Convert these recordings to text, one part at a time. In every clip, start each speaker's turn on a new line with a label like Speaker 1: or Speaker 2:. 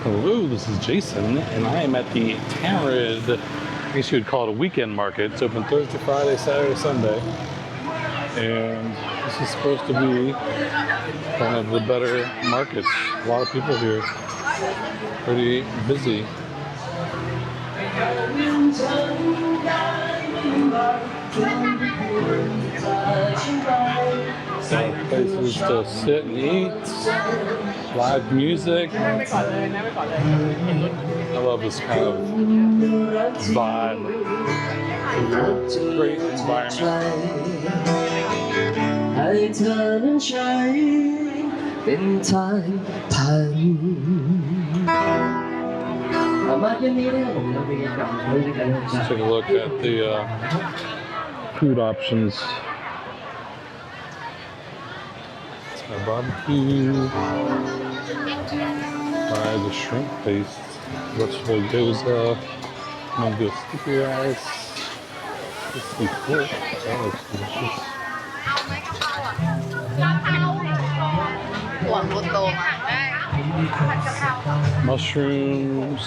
Speaker 1: Hello, this is Jason, and I am at the Tamarind, I guess you would call it a weekend market. It's open Thursday, Friday, Saturday, Sunday. And this is supposed to be one of the better markets. A lot of people here. Pretty busy. Places to sit and eat, live music. I love this kind of vibe. Great environment. Let's take a look at the food options. Barbecue, fried shrimp paste, vegetable gyoza, mango sticky rice, crispy pork. That looks delicious. Mushrooms,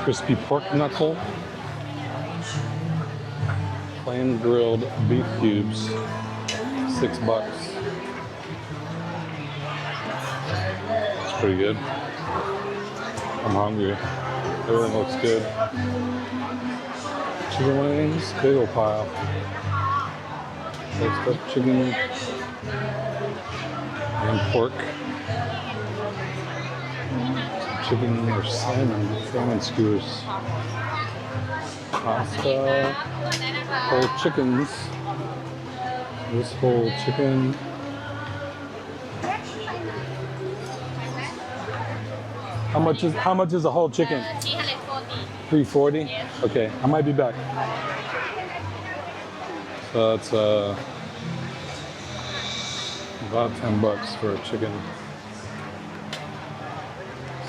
Speaker 1: crispy pork knuckle, plain grilled beef cubes. $6. It's pretty good. I'm hungry. Everything looks good. Chicken wings, big old pile. Roast up chicken and pork. Chicken or salmon skewers. Pasta, whole chickens. This whole chicken. How much is a whole chicken? $3.40. Okay, I might be back. So that's about $10 for a chicken.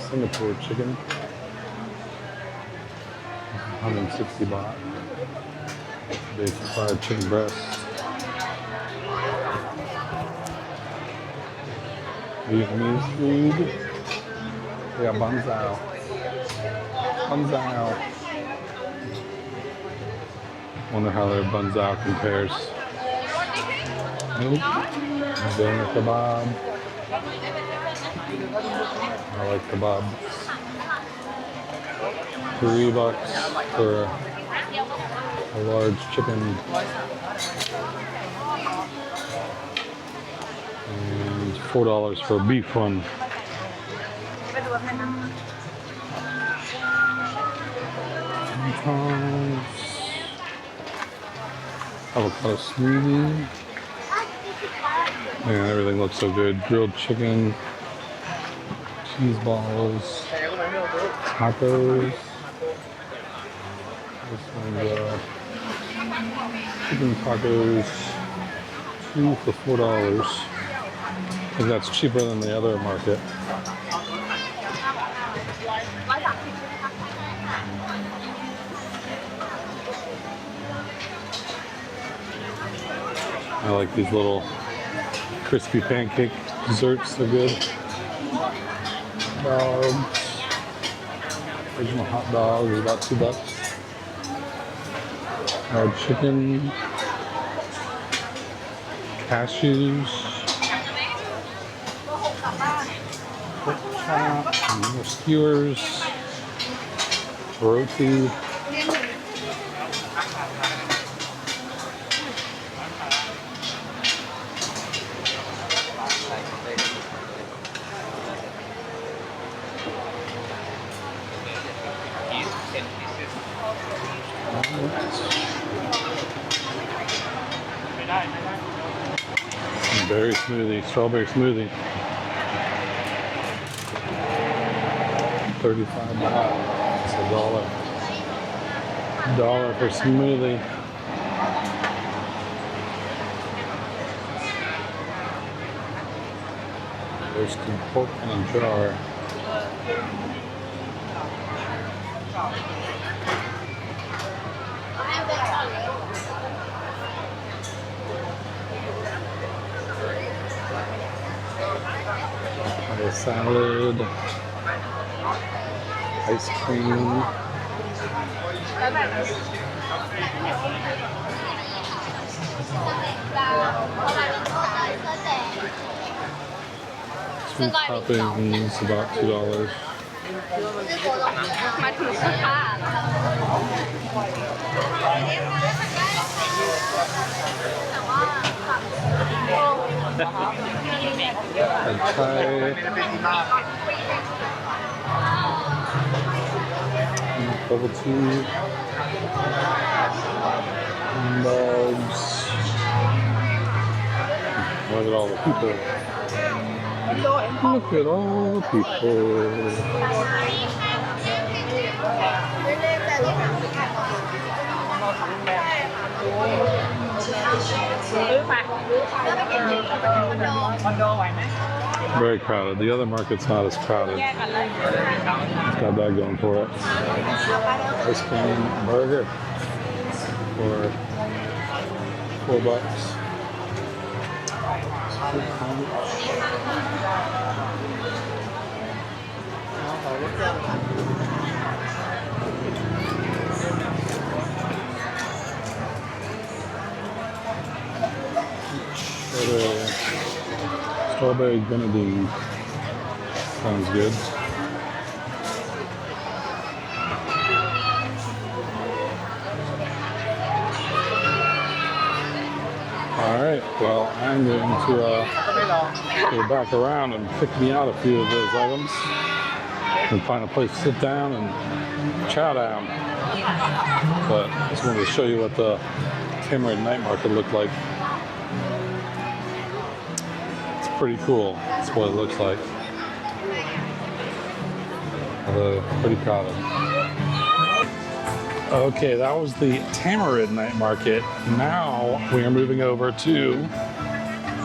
Speaker 1: Singapore chicken. 160 baht. Big fried chicken breast. Vietnamese food. We got bun zao. Wonder how their bun zao compares. Doner kebab. I like kebabs. $3 for a large chicken. And $4 for a beef one. Avocado smoothie. Man, everything looks so good. Grilled chicken, cheese balls, tacos. This one's chicken tacos, 2 for $4. I think that's cheaper than the other market. I like these little crispy pancake desserts, they're good. Dogs. Original hot dog is about $2. Fried chicken. Cashews. Pork chop. More skewers. Roti. Berry smoothie, strawberry smoothie. 35 baht. It's $1 for smoothie. Roasted pork in a jar. Papaya salad, ice cream. Two toppings, about $2.
Speaker 2: มาถึงสุดท้าย
Speaker 1: And Thai. Bubble tea. Bugs. Look at all the people. Look at all the people. Very crowded. The other market's not as crowded. It's got that going for it. Ice cream burger for $4. Strawberry grenadine. Sounds good. Alright, well, I'm going to go back around and pick me out a few of those items and find a place to sit down and chow down. But I just wanted to show you what the Tamarind night market looked like. It's pretty cool. That's what it looks like. Although pretty crowded. Okay, that was the Tamarind night market. Now we are moving over to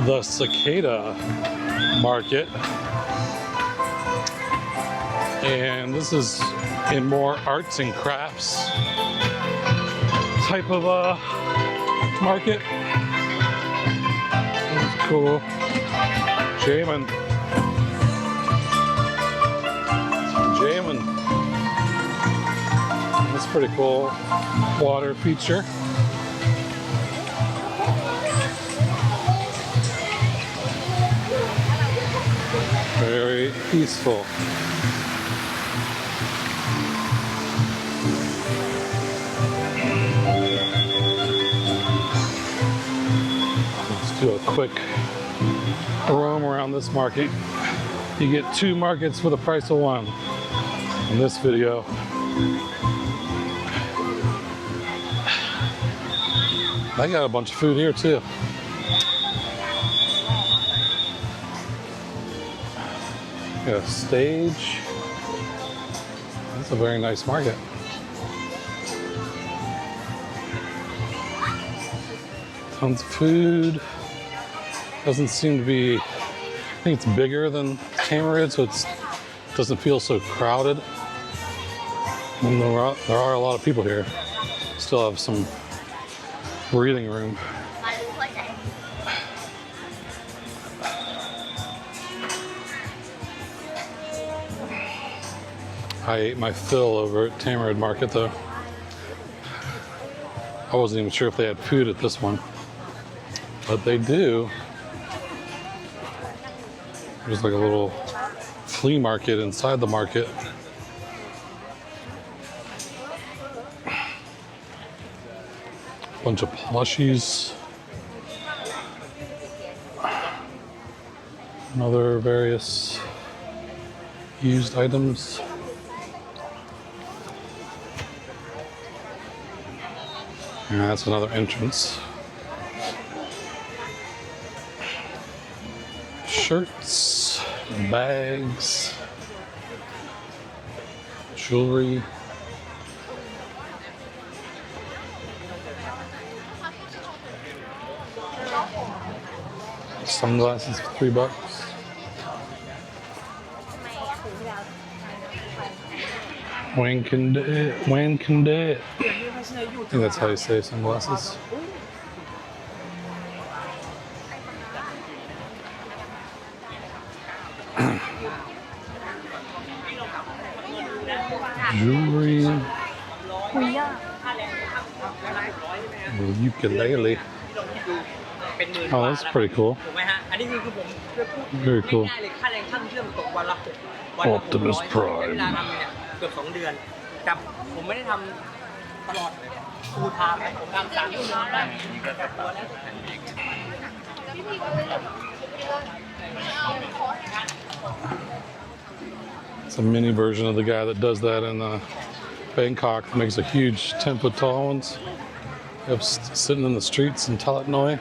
Speaker 1: the Cicada Market. And this is in more arts and crafts type of market. That's cool. Jamin. That's pretty cool. Water feature. Very peaceful. Let's do a quick roam around this market. You get 2 markets for the price of 1 in this video. I got a bunch of food here too. Got a stage. That's a very nice market. Tons of food. Doesn't seem to be, I think it's bigger than Tamarind, so it doesn't feel so crowded. And there are a lot of people here. Still have some breathing room. I ate my fill over at Tamarind Market though. I wasn't even sure if they had food at this one, but they do. There's like a little flea market inside the market. Bunch of plushies. And other various used items. And that's another entrance. Shirts, bags, jewelry. Sunglasses for $3. When can it? I think that's how you say sunglasses. Jewelry.
Speaker 2: คุยยาก
Speaker 1: Ukulele.
Speaker 3: เป็นหมื่น
Speaker 1: Oh, that's pretty cool.
Speaker 3: ถูกไหมฮะ อันนี้คือผมช่วยพูด
Speaker 1: Very cool.
Speaker 3: ง่ายๆเลยค่าแรงช่างเชื่อมตกวันละ
Speaker 1: Optimus Prime
Speaker 3: ใช้เวลาทำเนี่ยเกือบ2 เดือนแต่ผมไม่ได้ทำตลอดฟูลไทม์นะผมทำ3 ชั่วโมงได้ตัวแล้ว
Speaker 1: It's a mini version of the guy that does that in Bangkok. Makes a huge 10-foot tall ones. Sitting in the streets in Talat Noi.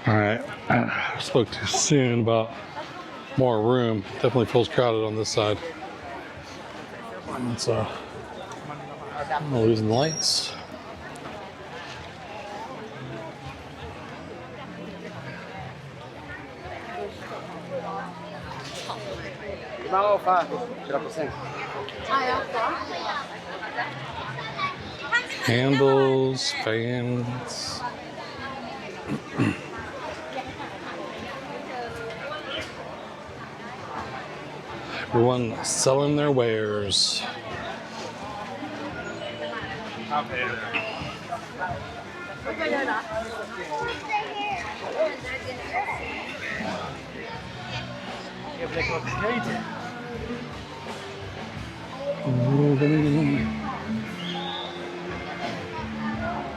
Speaker 1: All right, I spoke too soon about more room. Definitely feels crowded on this side. It's I'm losing lights. Handles, fans. Everyone selling their wares.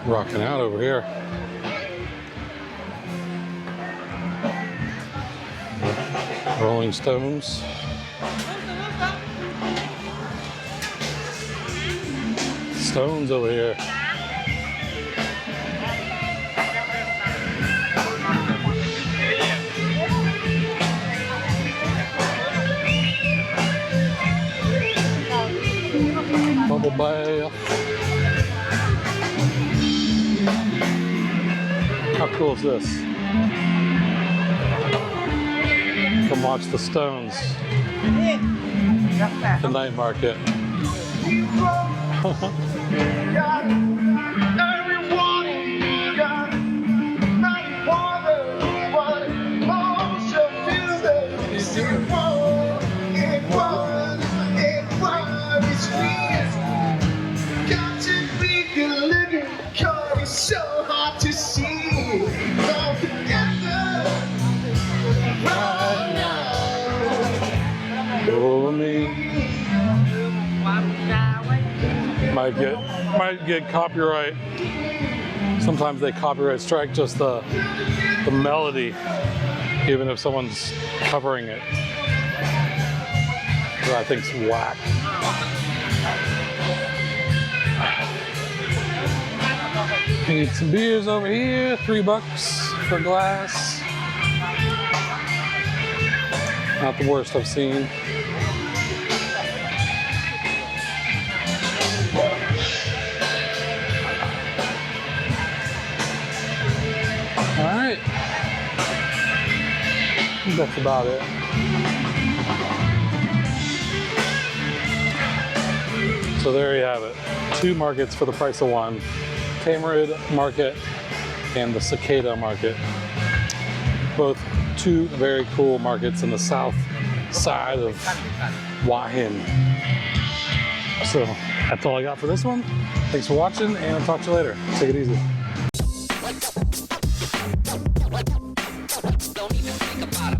Speaker 1: Rocking out over here. Rolling Stones. Stones over here. Bubble bath. How cool is this? Come watch the Stones. The night market. Over me. Might get copyright. Sometimes they copyright strike just the melody, even if someone's covering it. Which I think's whack. Need some beers over here, $3 for a glass. Not the worst I've seen. All right, I think that's about it. So there you have it. 2 markets for the price of 1. Tamarind Market and the Cicada Market. Both 2 very cool markets in the south side of Hua Hin. So that's all I got for this one. Thanks for watching, and I'll talk to you later. Take it easy.
Speaker 4: Don't even think about it.